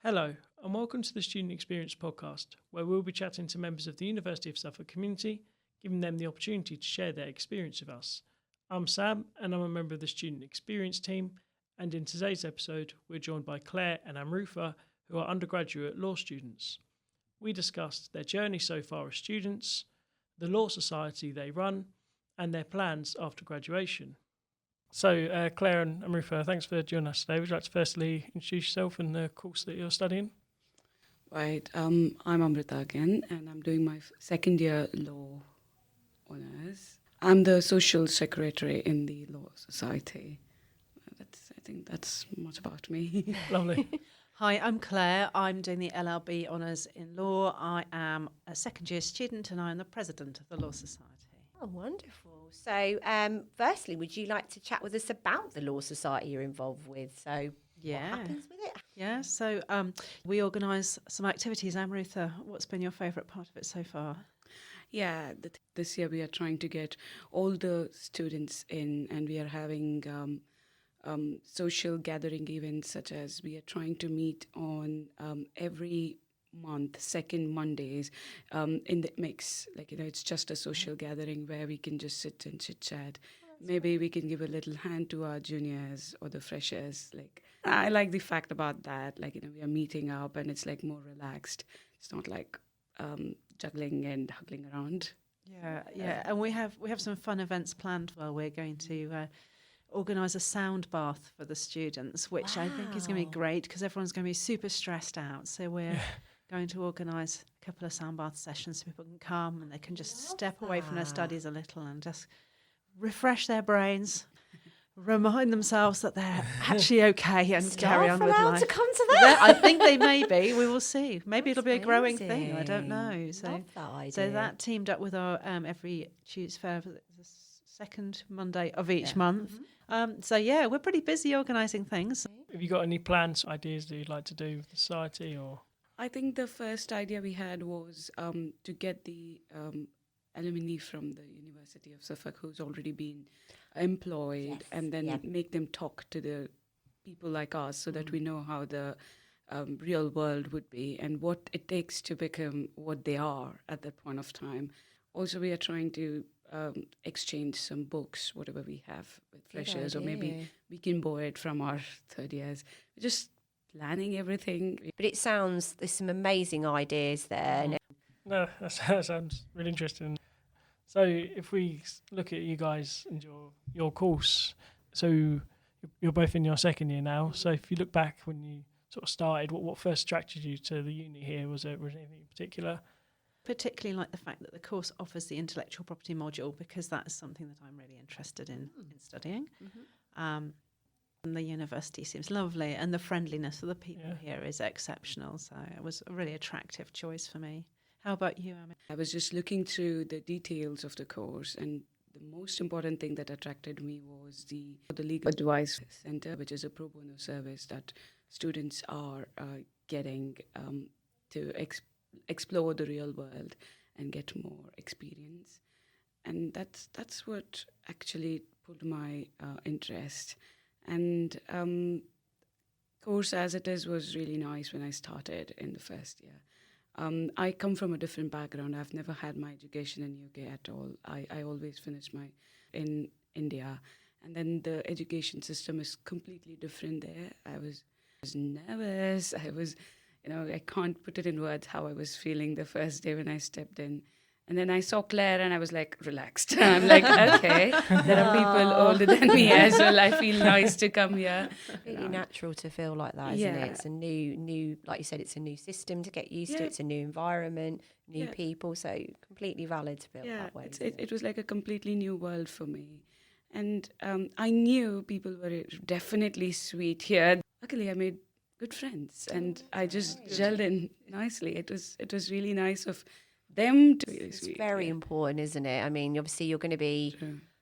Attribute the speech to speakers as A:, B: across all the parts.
A: Hello, and welcome to the Student Experience podcast, where we'll be chatting to members of the University of Suffolk community, giving them the opportunity to share their experience with us. I'm Sam, and I'm a member of the Student Experience team, and in today's episode, we're joined by Clare and Amrutha, who are undergraduate law students. We discussed their journey so far as students, the law society they run, and their plans after graduation. So, Clare and Amrutha, thanks for joining us today. Would you like to firstly introduce yourself and the course that you're studying?
B: Right, I'm Amrutha again, and I'm doing my second year law honours. I'm the social secretary in the Law Society. I think that's much about me.
A: Lovely.
C: Hi, I'm Clare. I'm doing the LLB Honours in Law. I am a second year student and I'm the president of the Law Society.
D: Oh, wonderful. So, firstly, would you like to chat with us about the Law Society you're involved with? So, what happens with it?
C: Yeah, so we organise some activities. Amrutha, what's been your favourite part of it so far?
B: Yeah, this year we are trying to get all the students in, and we are having social gathering events, such as we are trying to meet on every month, second Mondays, in the mix. It's just a social gathering where we can just sit and chit chat. Maybe we can give a little hand to our juniors or the freshers. I like the fact about that. We are meeting up and it's more relaxed. It's not like juggling and huggling around.
C: Yeah, and we have some fun events planned. Well, we're going to organise a sound bath for the students, which I think is going to be great because everyone's going to be super stressed out. So we're going to organise a couple of sound bath sessions so people can come and they can just step away from their studies a little and just refresh their brains, remind themselves that they're actually okay and carry on with life.
D: To come to that?
C: I think they may be. We will see. Maybe it'll be a growing thing. I don't know.
D: Love that idea.
C: So that teamed up with our every Tuesday, the second Monday of each month. We're pretty busy organising things.
A: Have you got any plans, ideas that you'd like to do with the society, or?
B: I think the first idea we had was to get the alumni from the University of Suffolk who's already been employed, and then make them talk to the people like us so that we know how the real world would be and what it takes to become what they are at that point of time. Also, we are trying to exchange some books, whatever we have with freshers, or maybe we can borrow it from our third years. We're just planning everything.
D: But it sounds, there's some amazing ideas there.
A: No, that sounds really interesting. So if we look at you guys and your course, so you're both in your second year now. So if you look back when you sort of started, what first attracted you to the uni here? Was there anything in particular?
C: Particularly like the fact that the course offers the intellectual property module, because that is something that I'm really interested in studying. And the university seems lovely, and the friendliness of the people here is exceptional. So it was a really attractive choice for me. How about you, Amy?
B: I was just looking through the details of the course, and the most important thing that attracted me was the Legal Advice Center, which is a pro bono service that students are getting to explore the real world and get more experience. And that's what actually pulled my interest. And course as it is was really nice when I started in the first year. I come from a different background. I've never had my education in UK at all. I always finished in India. And then the education system is completely different there. I was nervous. I can't put it in words how I was feeling the first day when I stepped in. And then I saw Clare and I was relaxed. I'm okay, there are people older than me as well. I feel nice to come here.
D: Really natural to feel like that, isn't it? It's a new, like you said, it's a new system to get used to. It's a new environment, new people. So completely valid to feel that way.
B: It was like a completely new world for me. And I knew people were definitely sweet here. Luckily, I made good friends and I just gelled in nicely. It was really nice of them to be really sweet.
D: It's very important, isn't it? I mean, obviously you're going to be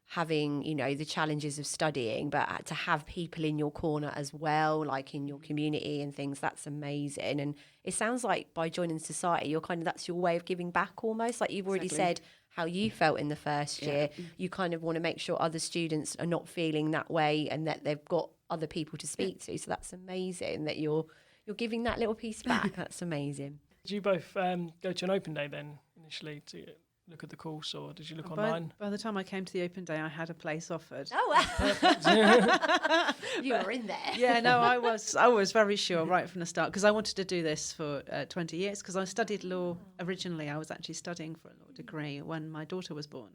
D: having, the challenges of studying, but to have people in your corner as well, like in your community and things, that's amazing. And it sounds like by joining the society, you're that's your way of giving back almost. Like you've already said how you felt in the first year. You kind of want to make sure other students are not feeling that way and that they've got other people to speak to. So that's amazing that you're you're giving that little piece back. That's amazing.
A: Did you both go to an open day then initially to look at the course, or did you look online?
C: By the time I came to the open day, I had a place offered.
D: Oh, you were in there.
C: Yeah, no, I was very sure right from the start, because I wanted to do this for 20 years, because I studied law originally. I was actually studying for a law degree when my daughter was born,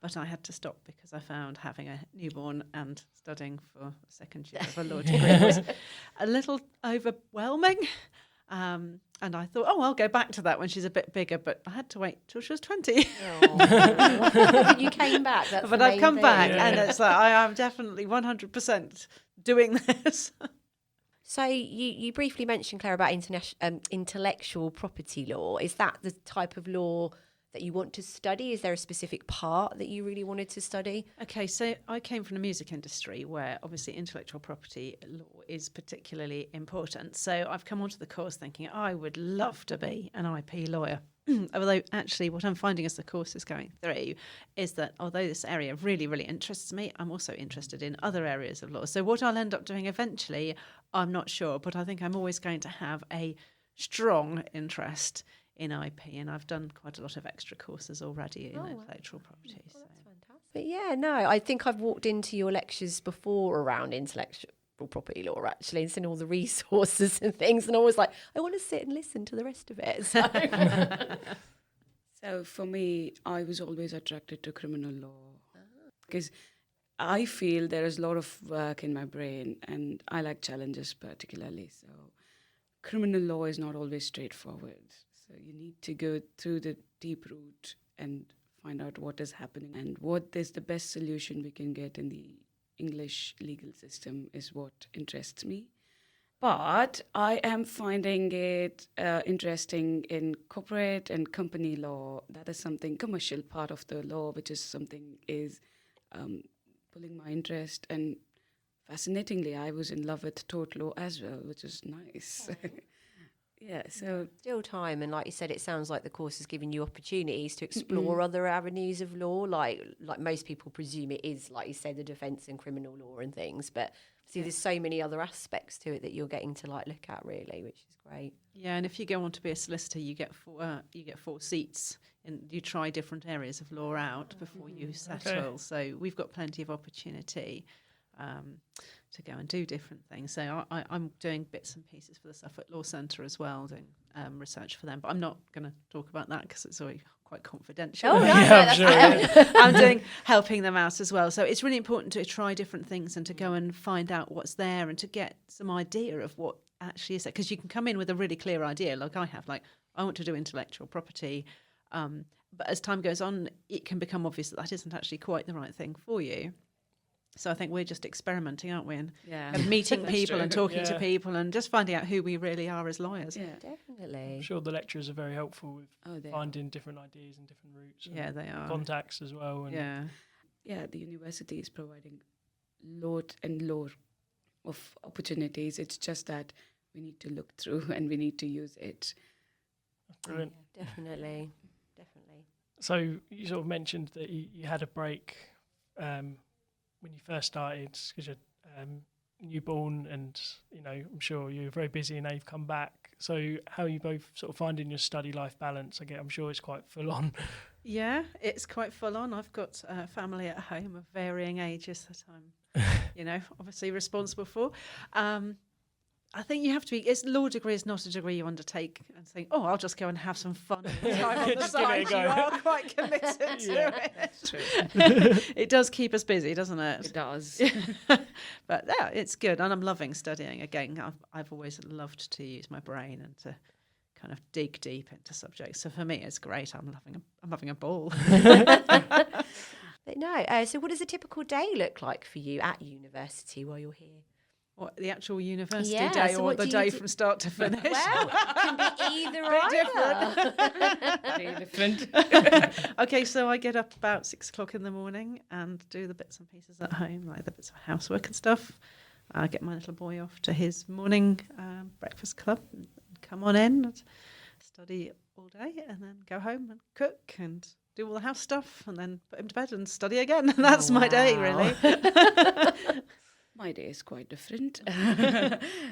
C: but I had to stop because I found having a newborn and studying for a second year of a law degree was a little overwhelming. And I thought, I'll go back to that when she's a bit bigger, but I had to wait till she was 20.
D: You came back.
C: But I've come back, and it's like I am definitely 100% doing this.
D: So you briefly mentioned, Claire, about intellectual property law. Is that the type of law that you want to study? Is there a specific part that you really wanted to study?
C: Okay, so I came from the music industry, where obviously intellectual property law is particularly important. So I've come onto the course thinking I would love to be an IP lawyer. Although actually what I'm finding as the course is going through is that although this area really, really interests me, I'm also interested in other areas of law. So what I'll end up doing eventually, I'm not sure, but I think I'm always going to have a strong interest in IP, and I've done quite a lot of extra courses already in intellectual property.
D: Well, that's fantastic. But yeah, no, I think I've walked into your lectures before around intellectual property law, actually, and seen all the resources and things, and I was like, I want to sit and listen to the rest of it.
B: So for me, I was always attracted to criminal law because I feel there is a lot of work in my brain, and I like challenges particularly. So criminal law is not always straightforward. So you need to go through the deep root and find out what is happening, and what is the best solution we can get in the English legal system is what interests me. But I am finding it interesting in corporate and company law. That is something, commercial part of the law, which is something is pulling my interest. And fascinatingly, I was in love with tort law as well, which is nice. Yeah, so
D: still time, and like you said, it sounds like the course has given you opportunities to explore other avenues of law. Like most people presume it is, like you said, the defence and criminal law and things, but see, there's so many other aspects to it that you're getting to look at, really, which is great.
C: Yeah, and if you go on to be a solicitor, you get 4 seats, and you try different areas of law out before you settle. Okay. So we've got plenty of opportunity to go and do different things. So I'm doing bits and pieces for the Suffolk Law Centre as well, doing research for them. But I'm not going to talk about that because it's already quite confidential.
D: Oh, no, I'm
C: sure. I'm helping them out as well. So it's really important to try different things and to go and find out what's there and to get some idea of what actually is there. Because you can come in with a really clear idea, like I have, like I want to do intellectual property. But as time goes on, it can become obvious that isn't actually quite the right thing for you. So I think we're just experimenting, aren't we? And meeting people and talking to people and just finding out who we really are as lawyers.
D: Yeah, definitely.
A: I'm sure the lecturers are very helpful with finding different ideas and different routes.
C: Yeah, they are.
A: Contacts as well. And
B: yeah, the university is providing load of opportunities. It's just that we need to look through and we need to use it.
A: That's brilliant.
D: Yeah, definitely.
A: So you sort of mentioned that you had a break when you first started because you're newborn, and I'm sure you're very busy and now you've come back. So how are you both sort of finding your study life balance? I'm sure it's quite full on. Yeah, it's quite full on. I've got a family at home of varying ages that I'm obviously responsible for. I think you have to be. Law degree is not a degree you undertake and think, I'll just go and have some fun time on the side. You are quite committed to it. True. It does keep us busy, doesn't it?
B: It does.
C: But yeah, it's good, and I'm loving studying. Again, I've always loved to use my brain and to kind of dig deep into subjects. So for me, it's great. I'm having a ball.
D: But no. So what does a typical day look like for you at university while you're here?
C: What, the actual university day, or the day from start to finish?
D: Well, it can be either.
C: Different. Okay, so I get up about 6 o'clock in the morning and do the bits and pieces at home, like the bits of housework and stuff. I get my little boy off to his morning breakfast club, and come on in and study all day, and then go home and cook and do all the house stuff, and then put him to bed and study again. And that's my day, really.
B: My day is quite different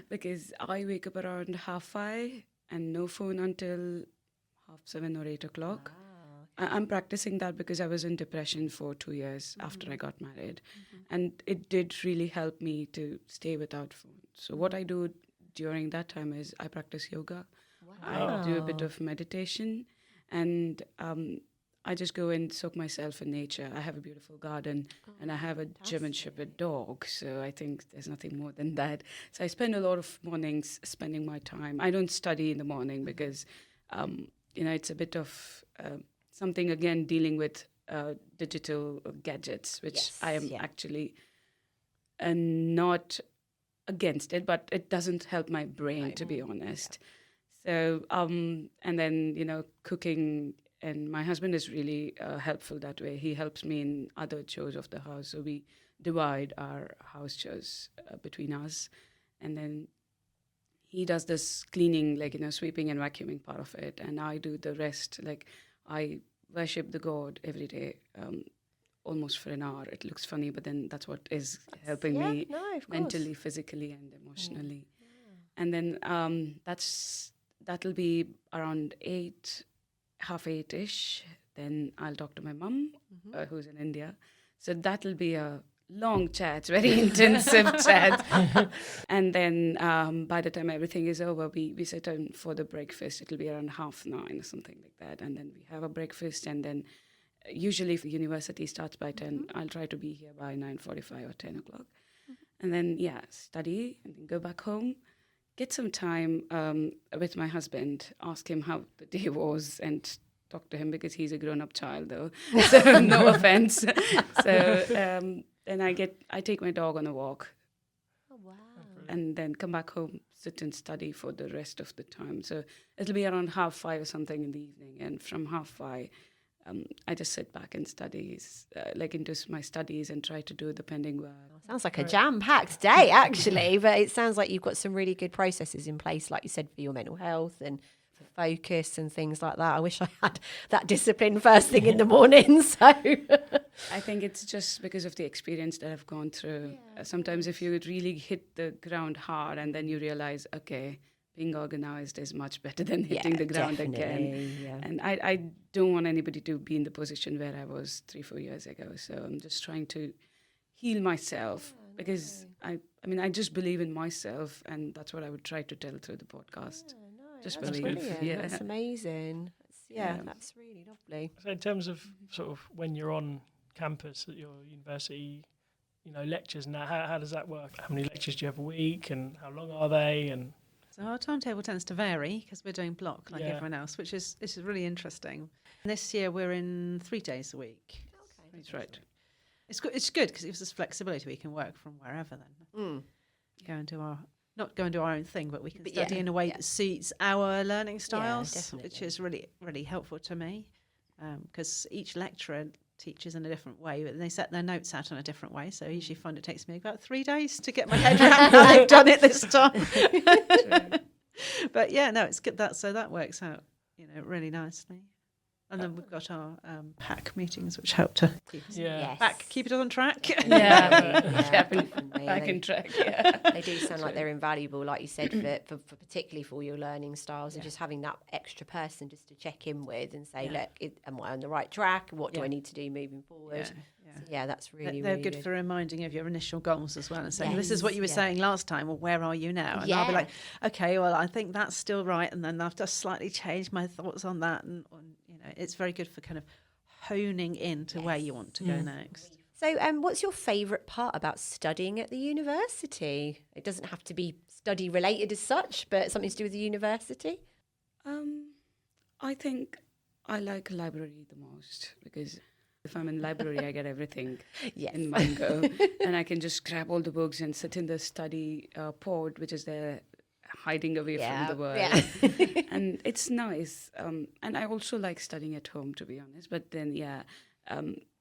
B: because I wake up around 5:30 and no phone until 7:30 or 8:00. I'm practicing that because I was in depression for 2 years after I got married. And it did really help me to stay without phone. So what I do during that time is I practice yoga. I do a bit of meditation, and I just go and soak myself in nature. I have a beautiful garden, and I have a German Shepherd dog, so I think there's nothing more than that. So I spend a lot of mornings spending my time. I don't study in the morning because, it's a bit of something, again, dealing with digital gadgets, which I am actually not against it, but it doesn't help my brain, to be honest. So, and then, cooking, and my husband is really helpful that way. He helps me in other chores of the house. So we divide our house chores between us. And then he does this cleaning, sweeping and vacuuming part of it. And I do the rest. I worship the God every day, almost for an hour. It looks funny, but then that's what is helping me mentally, physically, and emotionally. And then that'll be around 8:30-ish. Then I'll talk to my mum, who's in India. So that'll be a long chat, very intensive chat. And then by the time everything is over, we sit down for the breakfast. It'll be around 9:30 or something like that. And then we have a breakfast. And then usually if the university starts by 10, I'll try to be here by 9:45 or 10 o'clock. And then, study and then go back home. Get some time with my husband, ask him how the day was, and talk to him because he's a grown-up child, though. So no offense. So then I take my dog on a walk.
D: Oh, wow.
B: And then come back home, sit and study for the rest of the time. So it'll be around 5:30 or something in the evening. And from 5:30, I just sit back and study, into my studies and try to do the pending work.
D: Sounds like a jam-packed day, actually, but it sounds like you've got some really good processes in place, like you said, for your mental health and for focus and things like that. I wish I had that discipline first thing in the morning. So
B: I think it's just because of the experience that I've gone through. Sometimes if you really hit the ground hard and then you realize, okay, being organized is much better than hitting the ground again.
D: Yeah.
B: And I don't want anybody to be in the position where I was 3-4 years ago. So I'm just trying to heal myself because I just believe in myself, and that's what I would try to tell through the podcast. Just
D: that's
B: believe.
D: brilliant.
B: Yeah.
D: That's amazing. That's really lovely.
A: So in terms of sort of when you're on campus at your university, lectures and that, how does that work? How many lectures do you have a week, and how long are they? And
C: so our timetable tends to vary because we're doing block like everyone else, which is really interesting. And this year we're in 3 days a week.
D: Okay,
B: That's right.
C: It's good because it gives us flexibility. We can work from wherever then. Not go and do our own thing, but we can study in a way that suits our learning styles, which is really, really helpful to me because each lecturer teaches in a different way, but they set their notes out in a different way. So I usually find it takes me about 3 days to get my head around how they've done it this time. But it's good. That works out, really nicely. And then we've got our pack meetings, which help to keep it on track.
D: Definitely.
B: Back in track.
D: They do sound like they're invaluable, like you said, for particularly for your learning styles, and just having that extra person just to check in with and say, look, am I on the right track? What do I need to do moving forward? So, that's really,
C: they're
D: really
C: good for reminding of your initial goals as well, and saying, this is what you were saying last time, or where are you now? And I'll be like, okay, well, I think that's still right, and then I've just slightly changed my thoughts on that, and it's very good for kind of honing in to where you want to go next.
D: So what's your favourite part about studying at the university? It doesn't have to be study related as such, but something to do with the university.
B: I think I like library the most because if I'm in library, I get everything in one go, and I can just grab all the books and sit in the study pod, which is there hiding away from the world. And it's nice. And I also like studying at home, to be honest. But then,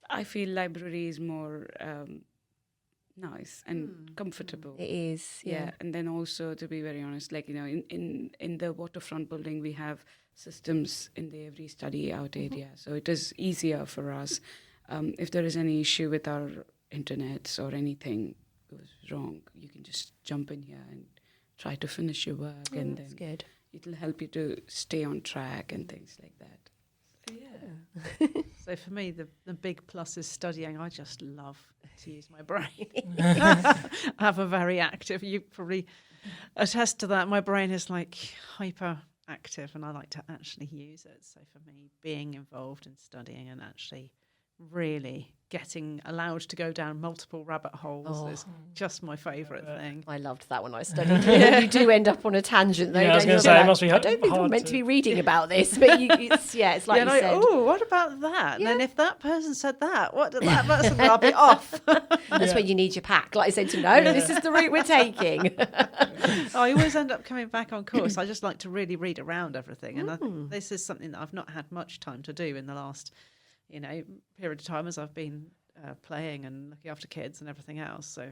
B: I feel library is more nice and comfortable.
D: It is,
B: And then also, to be very honest, in the waterfront building, we have systems in the every study out area. So it is easier for us. If there is any issue with our internets or anything, goes wrong, you can just jump in here and try to finish your work, and
D: That's
B: then
D: good.
B: it'll help you to stay on track and things like that.
C: So for me, the big plus is studying. I just love to use my brain. I have a very active, you probably attest to that. My brain is like hyper active and I like to actually use it. So for me, being involved in studying and actually really getting allowed to go down multiple rabbit holes is just my favourite thing.
D: I loved that when I studied. You do end up on a tangent though.
A: Yeah, I was
D: don't
A: going
D: you?
A: to say,
D: Like,
A: it must be
D: I don't think I'm
A: hard
D: meant to be reading about this, but it's like you said.
C: Oh, what about that? And then if that person said that, what did that person? I'll be off.
D: That's when you need your pack. Like I said to no, this is the route we're taking.
C: I always end up coming back on course. I just like to really read around everything, and this is something that I've not had much time to do in the last, period of time as I've been playing and looking after kids and everything else. So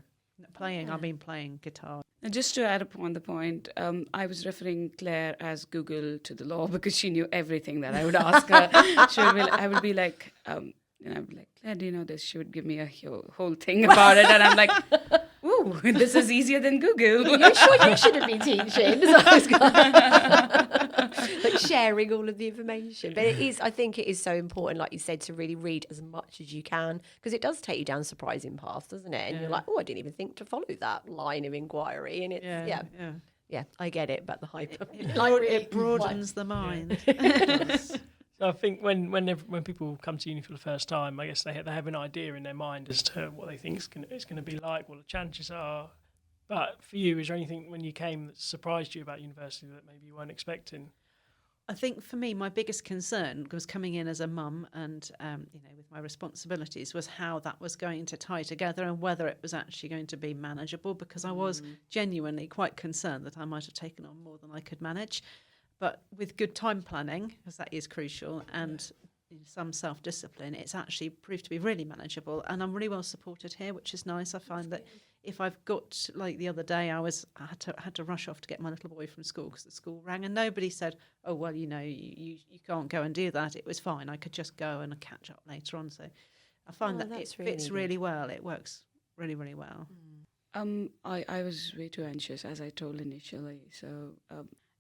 C: I've been playing guitar.
B: And just to add upon the point, I was referring Claire as Google to the law because she knew everything that I would ask her. I would be like, I'd be like, Claire, do you know this? She would give me a whole thing about it, and I'm like, ooh, this is easier than Google.
D: Are you sure you shouldn't be teaching? Like sharing all of the information. But I think it is so important, like you said, to really read as much as you can, because it does take you down surprising paths, doesn't it? And you're like, oh, I didn't even think to follow that line of inquiry. And it's, yeah, I get it, but the hype.
C: It broadens the mind.
A: So I think when people come to uni for the first time, I guess they have an idea in their mind as to what they think it's going to be like, what the challenges are. But for you, is there anything when you came that surprised you about university that maybe you weren't expecting?
C: I think for me, my biggest concern was coming in as a mum and, with my responsibilities was how that was going to tie together and whether it was actually going to be manageable, because I was genuinely quite concerned that I might have taken on more than I could manage. But with good time planning, because that is crucial, and some self-discipline, it's actually proved to be really manageable. And I'm really well supported here, which is nice. I find that if I've got, like the other day, I had to rush off to get my little boy from school because the school rang, and nobody said, oh, well, you can't go and do that. It was fine. I could just go and catch up later on. So I find that it fits really well. It works really, really well.
B: I was way too anxious, as I told initially. So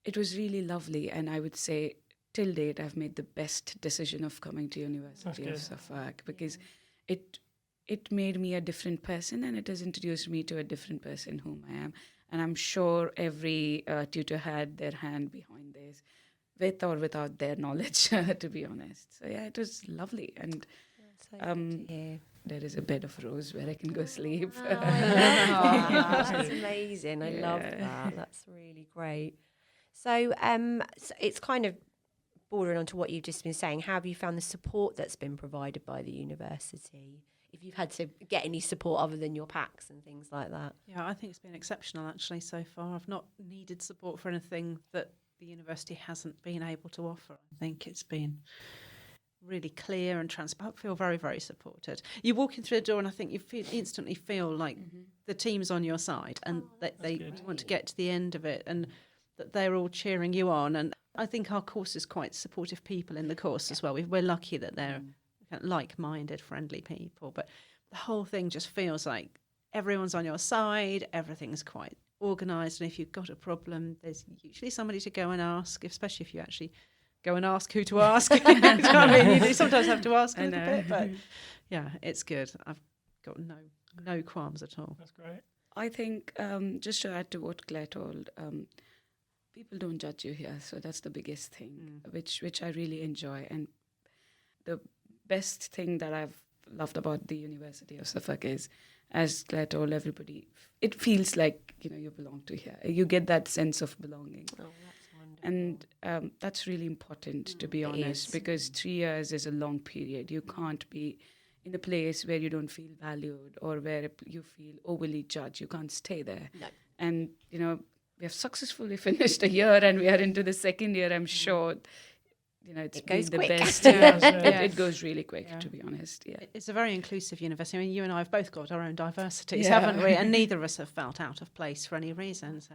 B: it was really lovely, and I would say till date I've made the best decision of coming to University of Suffolk, because it made me a different person, and it has introduced me to a different person whom I am. And I'm sure every tutor had their hand behind this, with or without their knowledge, to be honest. So yeah, it was lovely. And there is a bed of rose where I can go sleep.
D: That's amazing. I love that. That's really great. So it's kind of bordering on to what you've just been saying. How have you found the support that's been provided by the university? If you've had to get any support other than your packs and things like that?
C: Yeah, I think it's been exceptional actually so far. I've not needed support for anything that the university hasn't been able to offer. I think it's been really clear and transparent. I feel very, very supported. You walk in through the door and I think you instantly feel like the team's on your side and that they want to get to the end of it and that they're all cheering you on. And I think our course is quite supportive people in the course as well. We're lucky that they're like-minded, friendly people. But the whole thing just feels like everyone's on your side, everything's quite organised, and if you've got a problem, there's usually somebody to go and ask, especially if you actually go and ask who to ask. You know what I mean? You sometimes have to ask a little bit, but yeah, it's good. I've got no qualms at all.
A: That's great.
B: I think, just to add to what Claire told, people don't judge you here, so that's the biggest thing, which I really enjoy. And the best thing that I've loved about the University of Suffolk is, as Claire told everybody, it feels like you belong to here. You get that sense of belonging.
D: Oh, that's wonderful.
B: And that's really important, to be honest, because 3 years is a long period. You can't be in a place where you don't feel valued or where you feel overly judged. You can't stay there. No. And, we have successfully finished a year and we are into the second year. I'm sure, it goes the
D: quick.
B: Best. It goes really quick, to be honest. Yeah.
C: It's a very inclusive university. I mean, you and I have both got our own diversities, haven't we? And neither of us have felt out of place for any reason. So,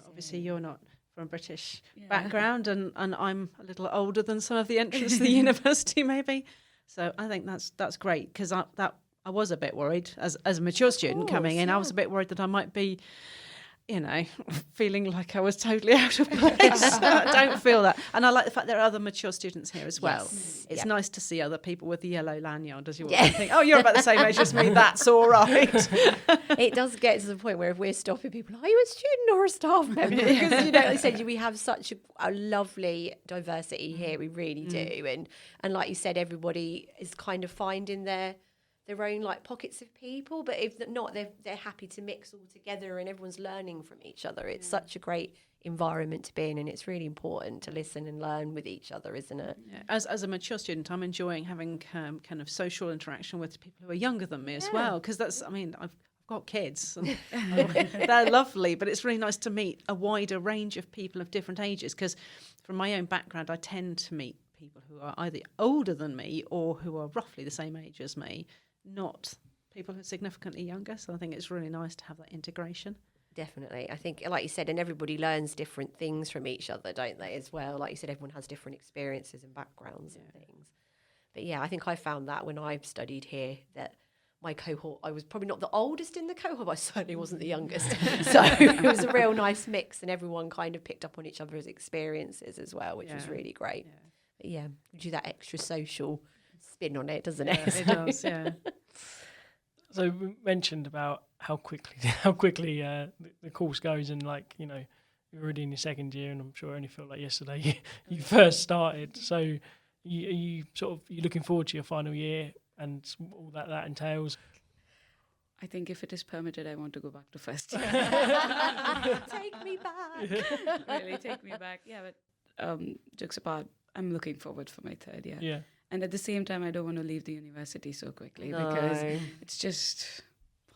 C: obviously you're not from a British background and I'm a little older than some of the entrants to the university maybe. So I think that's great because that I was a bit worried as a mature student coming in. I was a bit worried that I might be, feeling like I was totally out of place. I don't feel that. And I like the fact there are other mature students here as well. It's nice to see other people with the yellow lanyard as you think, oh, you're about the same age as me, that's all right.
D: It does get to the point where if we're stopping people, are you a student or a staff member? Because, like I said, we have such a lovely diversity here, we really do. And like you said, everybody is kind of finding their own like pockets of people, but if not, they're happy to mix all together and everyone's learning from each other. It's such a great environment to be in, and it's really important to listen and learn with each other, isn't it?
C: Yeah. As a mature student, I'm enjoying having kind of social interaction with people who are younger than me as well, because I've got kids and they're lovely, but it's really nice to meet a wider range of people of different ages, because from my own background I tend to meet people who are either older than me or who are roughly the same age as me, not people who are significantly younger. So I think it's really nice to have that integration.
D: Definitely. I think, like you said, and everybody learns different things from each other, don't they, as well? Like you said, everyone has different experiences and backgrounds and things. But yeah, I think I found that when I studied here, that my cohort, I was probably not the oldest in the cohort, but I certainly wasn't the youngest. So it was a real nice mix, and everyone kind of picked up on each other's experiences as well, which was really great. Yeah. But yeah, gives you that extra social spin on it, doesn't it?
C: It does, yeah.
A: So we mentioned about how quickly the course goes, and you're already in your second year, and I'm sure it only felt like yesterday you first started. So you looking forward to your final year and all that entails?
B: I think if it is permitted, I want to go back to first year.
D: Take me back.
B: Really, take me back. Yeah, but jokes apart, I'm looking forward for my third year.
A: Yeah.
B: And at the same time, I don't want to leave the university so quickly because it's just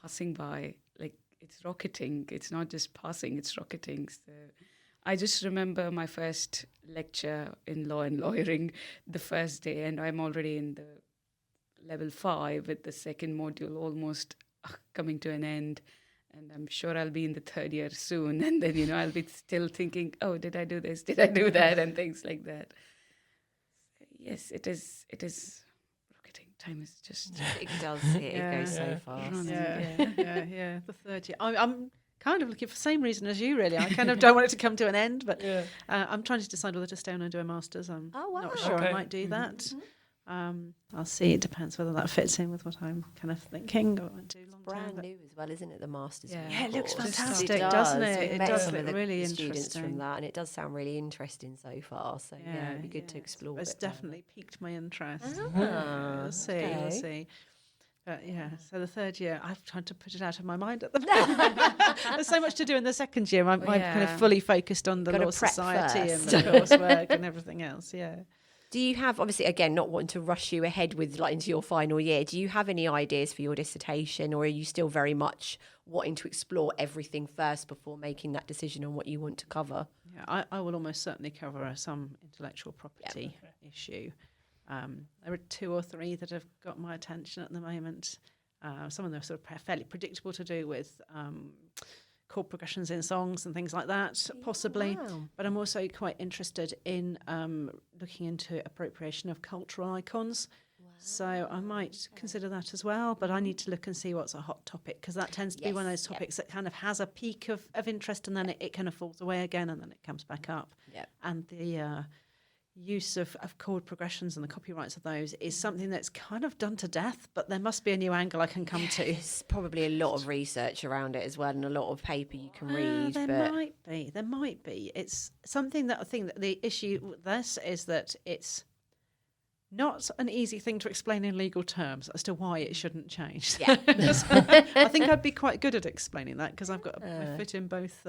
B: passing by. Like, it's rocketing. It's not just passing, it's rocketing. So I just remember my first lecture in law and lawyering the first day, and I'm already in the level 5 with the second module almost coming to an end. And I'm sure I'll be in the third year soon. And then, I'll be still thinking, oh, did I do this? Did I do that? And things like that. Yes, it is rocketing. Time is just...
D: It does. It goes so fast.
C: Yeah. The third year. I'm kind of looking for the same reason as you, really. I kind of don't want it to come to an end, but I'm trying to decide whether to stay on and do a master's. I'm not sure I might do that. Mm-hmm. I'll see. It depends whether that fits in with what I'm kind of thinking or do long term.
D: Brand new as well, isn't it? The masters.
C: Yeah, it looks
D: course.
C: fantastic, doesn't it?
D: It
C: does
D: look
C: really
D: students
C: interesting
D: from that, and it does sound really interesting so far. So it'd be good to explore.
C: It's definitely piqued my interest.
D: We'll
C: see. But so the third year, I've tried to put it out of my mind at the moment. There's so much to do in the second year. I'm kind of fully focused on the Law Society and the coursework and everything else. Yeah.
D: Do you have, obviously, again, not wanting to rush you ahead with into your final year, do you have any ideas for your dissertation, or are you still very much wanting to explore everything first before making that decision on what you want to cover?
C: Yeah, I will almost certainly cover some intellectual property issue. There are 2 or 3 that have got my attention at the moment. Some of them are sort of fairly predictable to do with chord progressions in songs and things like that, possibly. Wow. But I'm also quite interested in looking into appropriation of cultural icons. Wow. So I might consider that as well, but I need to look and see what's a hot topic, because that tends to be one of those topics that kind of has a peak of interest, and then it kind of falls away again, and then it comes back up. Yep. And the use of chord progressions and the copyrights of those is something that's kind of done to death, but there must be a new angle I can come to.
D: There's probably a lot of research around it as well, and a lot of paper you can read.
C: There might be. It's something that I think that the issue with this is that it's not an easy thing to explain in legal terms as to why it shouldn't change. Yeah. I think I'd be quite good at explaining that, because I've got a foot in both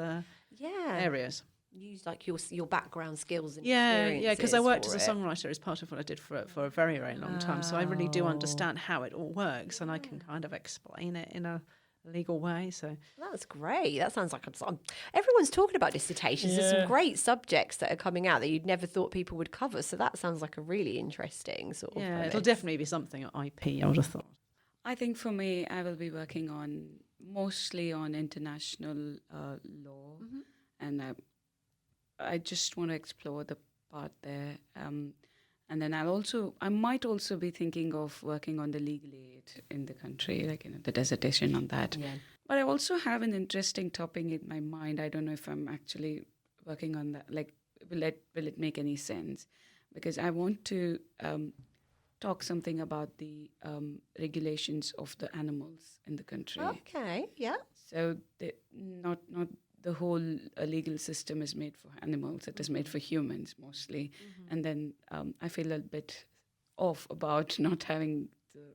C: areas.
D: Use like your background skills and
C: experiences. Because I worked as a songwriter as part of what I did for a very, very long time. So I really do understand how it all works, and I can kind of explain it in a legal way. So
D: that's great. That sounds like everyone's talking about dissertations. There's some great subjects that are coming out that you'd never thought people would cover. So that sounds like a really interesting sort of. Yeah,
C: it'll definitely be something at IP, I would have thought.
B: I think for me, I will be working mostly on international law, and I just want to explore the part there. And then I might also be thinking of working on the legal aid in the country, like, the dissertation on that.
D: Yeah.
B: But I also have an interesting topic in my mind. I don't know if I'm actually working on that. Like, will it make any sense? Because I want to talk something about the regulations of the animals in the country.
D: Okay, yeah.
B: So not the whole legal system is made for animals. It is made for humans mostly. And then I feel a bit off about not having the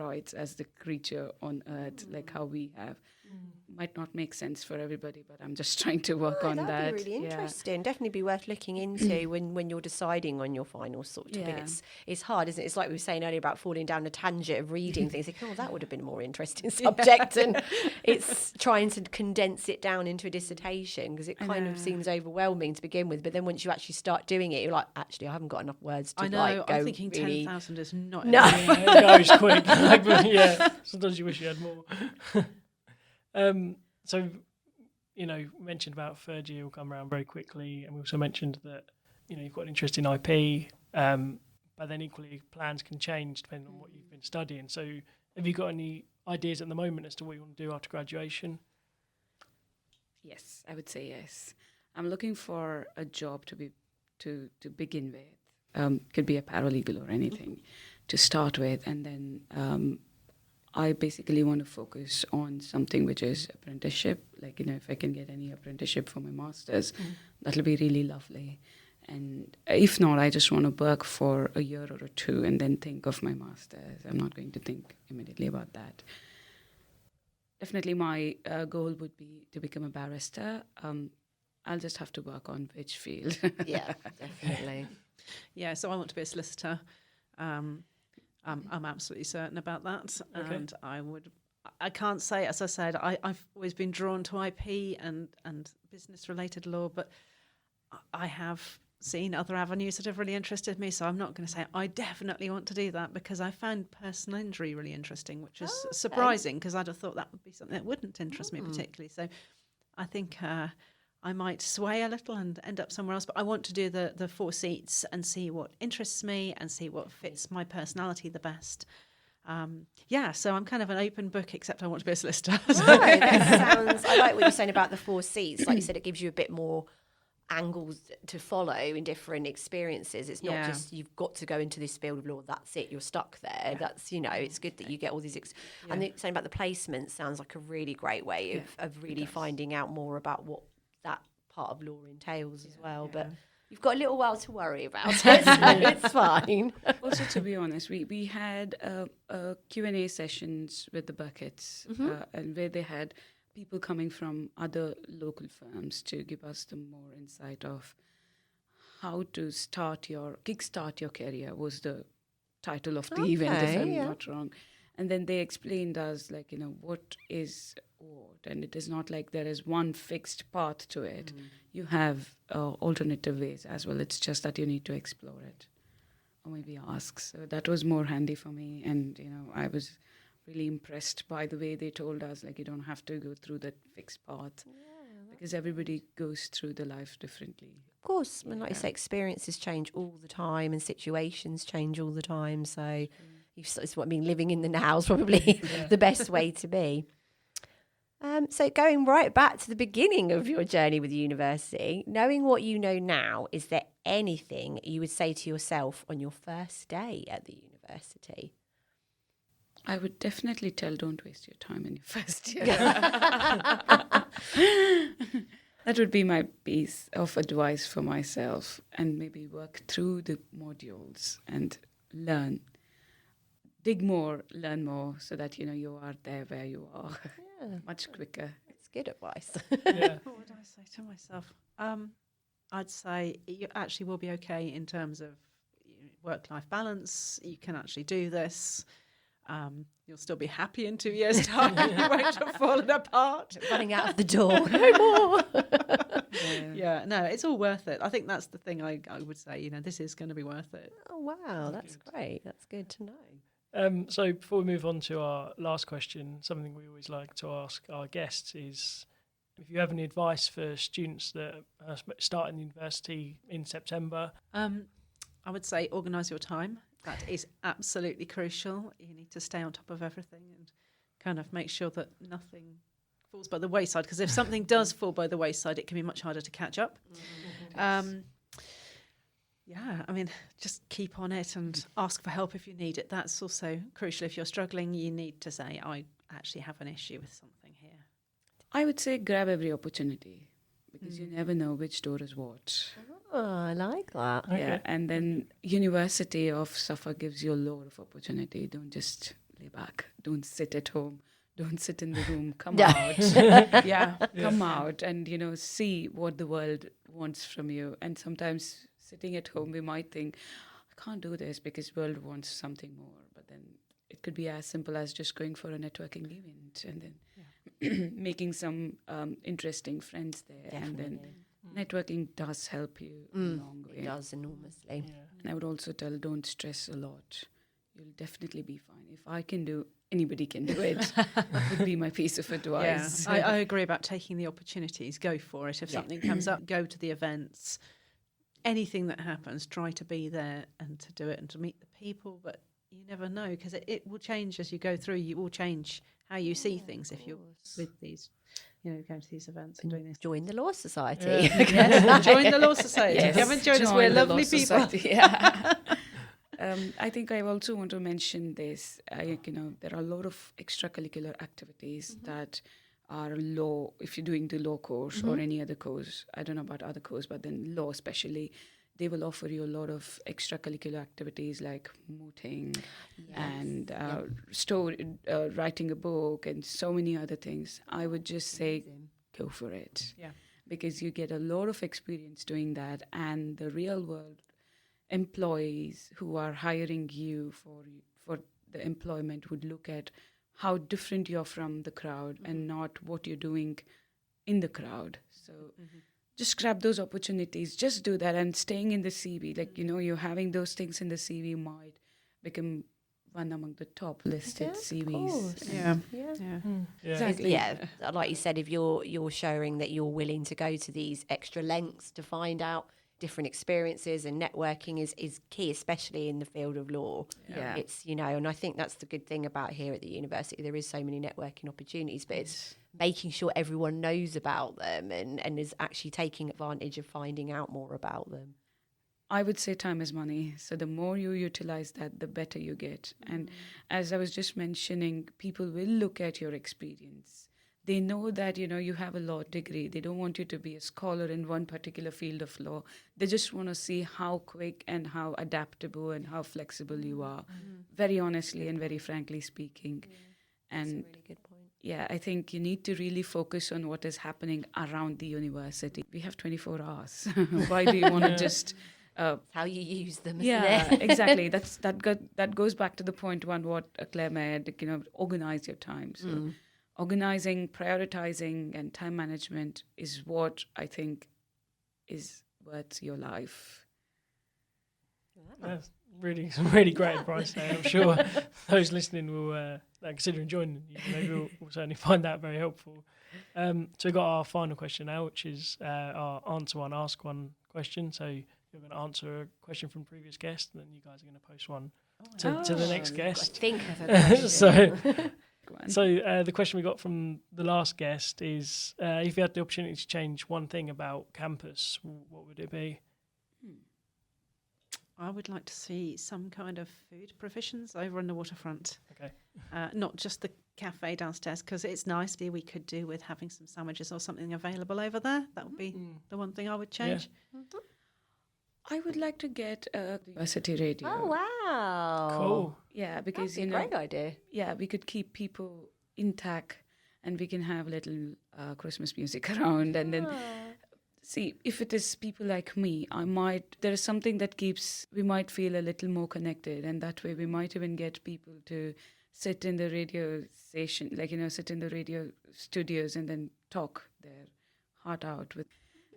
B: rights as the creature on earth, like how we have. Might not make sense for everybody, but I'm just trying to work on that.
D: That'd be really interesting. Definitely be worth looking into when you're deciding on your final sort of topic. It's hard, isn't it? It's like we were saying earlier about falling down a tangent of reading things. Thinking, that would have been a more interesting subject. And it's trying to condense it down into a dissertation because it kind of seems overwhelming to begin with. But then once you actually start doing it, you're like, actually, I haven't got enough words to
C: I'm
D: go
C: thinking
D: really...
C: 10,000 is not
D: No.
A: It goes quick. Sometimes you wish you had more. So, mentioned about third year will come around very quickly, and we also mentioned that, you've got an interest in IP, but then equally plans can change depending on what you've been studying. So have you got any ideas at the moment as to what you want to do after graduation?
B: Yes, I would say yes. I'm looking for a job to begin with. Could be a paralegal or anything to start with, and then I basically want to focus on something which is apprenticeship. Like, if I can get any apprenticeship for my master's, that'll be really lovely. And if not, I just want to work for a year or two and then think of my master's. I'm not going to think immediately about that. Definitely my goal would be to become a barrister. I'll just have to work on which field.
D: Yeah, definitely.
C: Yeah, so I want to be a solicitor. I'm absolutely certain about that.
A: Okay.
C: And I can't say, as I said, I've always been drawn to IP and business-related law, but I have seen other avenues that have really interested me. So I'm not going to say I definitely want to do that, because I found personal injury really interesting, which is surprising, because I'd have thought that would be something that wouldn't interest me particularly. So I think I might sway a little and end up somewhere else, but I want to do the 4 seats and see what interests me and see what fits my personality the best. So I'm kind of an open book, except I want to be a solicitor.
D: Right, I like what you're saying about the 4 seats. Like you said, it gives you a bit more angles to follow in different experiences. It's not just you've got to go into this field of law, that's it, you're stuck there. That's, it's good that you get all these and the saying about the placement sounds like a really great way of really finding out more about what that part of law entails as well. But you've got a little while to worry about it, so it's fine.
B: Also, to be honest, we had Q&A sessions with the buckets, and where they had people coming from other local firms to give us the more insight of how to kickstart your career was the title of the event, if I'm not wrong. And then they explained us, what is what, and it is not like there is one fixed path to it. You have alternative ways as well. It's just that you need to explore it or maybe ask. So that was more handy for me, and I was really impressed by the way they told us, you don't have to go through that fixed path, because everybody goes through the life differently.
D: Of course, and like you say, experiences change all the time and situations change all the time. So it's what I mean, living in the now is probably the best way to be. So going right back to the beginning of your journey with university, knowing what you know now, is there anything you would say to yourself on your first day at the university?
B: I would definitely tell, don't waste your time in your first year. That would be my piece of advice for myself, and maybe work through the modules and learn. Dig more, learn more, so that, you are there where you are much quicker.
D: It's good advice.
C: What would I say to myself? I'd say you actually will be okay in terms of work-life balance. You can actually do this. You'll still be happy in 2 years' time. You won't have fallen apart.
D: Running out of the door. No more.
C: No, it's all worth it. I think that's the thing I would say, this is going to be worth it.
D: Oh, wow. That's great. That's good to know.
A: So before we move on to our last question, something we always like to ask our guests is if you have any advice for students that are starting university in September.
C: I would say organise your time. That is absolutely crucial. You need to stay on top of everything and kind of make sure that nothing falls by the wayside, because if something does fall by the wayside, it can be much harder to catch up. Yeah, I mean, just keep on it and ask for help if you need it. That's also crucial. If you're struggling, you need to say, I actually have an issue with something here.
B: I would say grab every opportunity, because you never know which door is what.
D: Oh, I like that.
A: Okay.
B: Yeah, and then University of Suffolk gives you a lot of opportunity. Don't just lay back. Don't sit at home. Don't sit in the room. Come out. Come out and, see what the world wants from you. And sometimes sitting at home, we might think, I can't do this because the world wants something more. But then it could be as simple as just going for a networking event and then making some interesting friends there.
D: Definitely.
B: And then networking does help you a long way.
D: It does enormously.
B: And I would also tell, don't stress a lot. You'll definitely be fine. If I can do, anybody can do it. Would be my piece of advice.
C: Yeah, I agree about taking the opportunities. Go for it. If something comes up, go to the events. Anything that happens, try to be there and to do it and to meet the people. But you never know, because it will change as you go through. You will change how you see things if you're with these, going to these events and doing this.
D: Join the Law Society.
C: Yes, join the Law Society.
B: Yes,
C: If you haven't joined us,
B: join
C: we're
B: the
C: lovely
B: Law
C: people.
B: Society, yeah. I think I also want to mention this. There are a lot of extracurricular activities that are law. If you're doing the law course or any other course, I don't know about other course, but then law especially, they will offer you a lot of extracurricular activities like mooting and writing a book and so many other things. I would just say go for it.
C: Yeah.
B: Because you get a lot of experience doing that, and the real world employees who are hiring you for the employment would look at how different you're from the crowd and not what you're doing in the crowd. So just grab those opportunities, just do that, and staying in the CV, you're having those things in the CV might become one among the top listed CVs.
C: Yeah.
B: Exactly.
D: Yeah, like you said, if you're showing that you're willing to go to these extra lengths to find out different experiences, and networking is key, especially in the field of law.
B: Yeah.
D: It's, and I think that's the good thing about here at the university. There is so many networking opportunities, but it's making sure everyone knows about them and is actually taking advantage of finding out more about them.
B: I would say time is money. So the more you utilize that, the better you get. And as I was just mentioning, people will look at your experience. They know that, you have a law degree. They don't want you to be a scholar in one particular field of law. They just want to see how quick and how adaptable and how flexible you are, very honestly and very frankly speaking. And
D: That's a really good point.
B: yeah, I think you need to really focus on what is happening around the university. We have 24 hours. Why do you want to just...
D: how you use them, isn't
B: yeah,
D: it?
B: exactly. That goes back to the point one what Clare made, organize your time. So organizing, prioritizing, and time management is what I think is worth your life.
A: That's really great advice there. I'm sure those listening will consider joining you. Maybe will certainly find that very helpful. So we've got our final question now, which is our answer one, ask one question. So you're going to answer a question from previous guests, and then you guys are going to post one to the next guest.
D: Think of a question.
A: So the question we got from the last guest is, if you had the opportunity to change one thing about campus, what would it be?
C: I would like to see some kind of food provisions over on the waterfront.
A: Okay.
C: Not just the cafe downstairs, because it's nice. We could do with having some sandwiches or something available over there. That would be the one thing I would change.
A: Yeah.
B: I would like to get a university radio.
D: Oh, wow.
A: Cool.
B: Yeah, because,
D: That's a great idea.
B: yeah, we could keep people intact and we can have little Christmas music around. And then, see, if it is people like me, there is something that we might feel a little more connected. And that way we might even get people to sit in the radio station, sit in the radio studios and then talk their heart out with.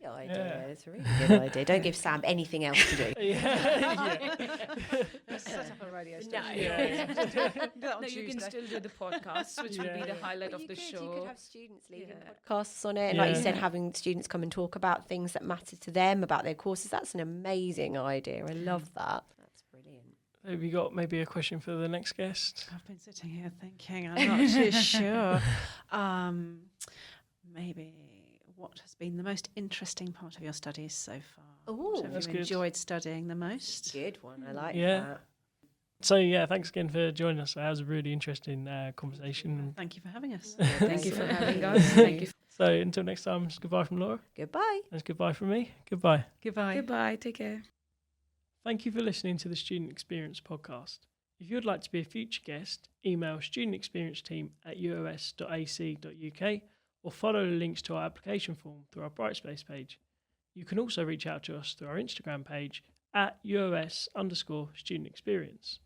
D: idea.
A: Yeah.
D: It's a really good idea. Don't give Sam anything else to do.
A: Yeah.
B: Set up a radio
D: No.
B: station.
A: Yeah.
B: No, you can still do the podcasts, which will be the highlight of the show.
D: You could have students leaving
B: Yeah.
D: podcasts on it. And like you
A: Yeah.
D: said, having students come and talk about things that matter to them, about their courses. That's an amazing idea. I love that. That's brilliant.
A: Have you got maybe a question for the next guest?
C: I've been sitting here thinking, I'm not too sure. Maybe what has been the most interesting part of your studies so far?
D: Oh,
C: What have
A: that's
C: you
A: good.
C: enjoyed studying the most?
D: Good one. I like
A: Yeah.
D: that.
A: So yeah, thanks again for joining us. That was a really interesting conversation.
C: Thank you for having us.
B: Thank you for having us. Thank you.
A: So until next time, it's goodbye from Laura.
D: Goodbye.
A: It's goodbye from me. Goodbye.
C: Goodbye.
B: Goodbye. Take care.
A: Thank you for listening to the Student Experience podcast. If you would like to be a future guest, email studentexperiencesteam@uos.ac.uk or follow the links to our application form through our Brightspace page. You can also reach out to us through our Instagram page @UOS_student experience.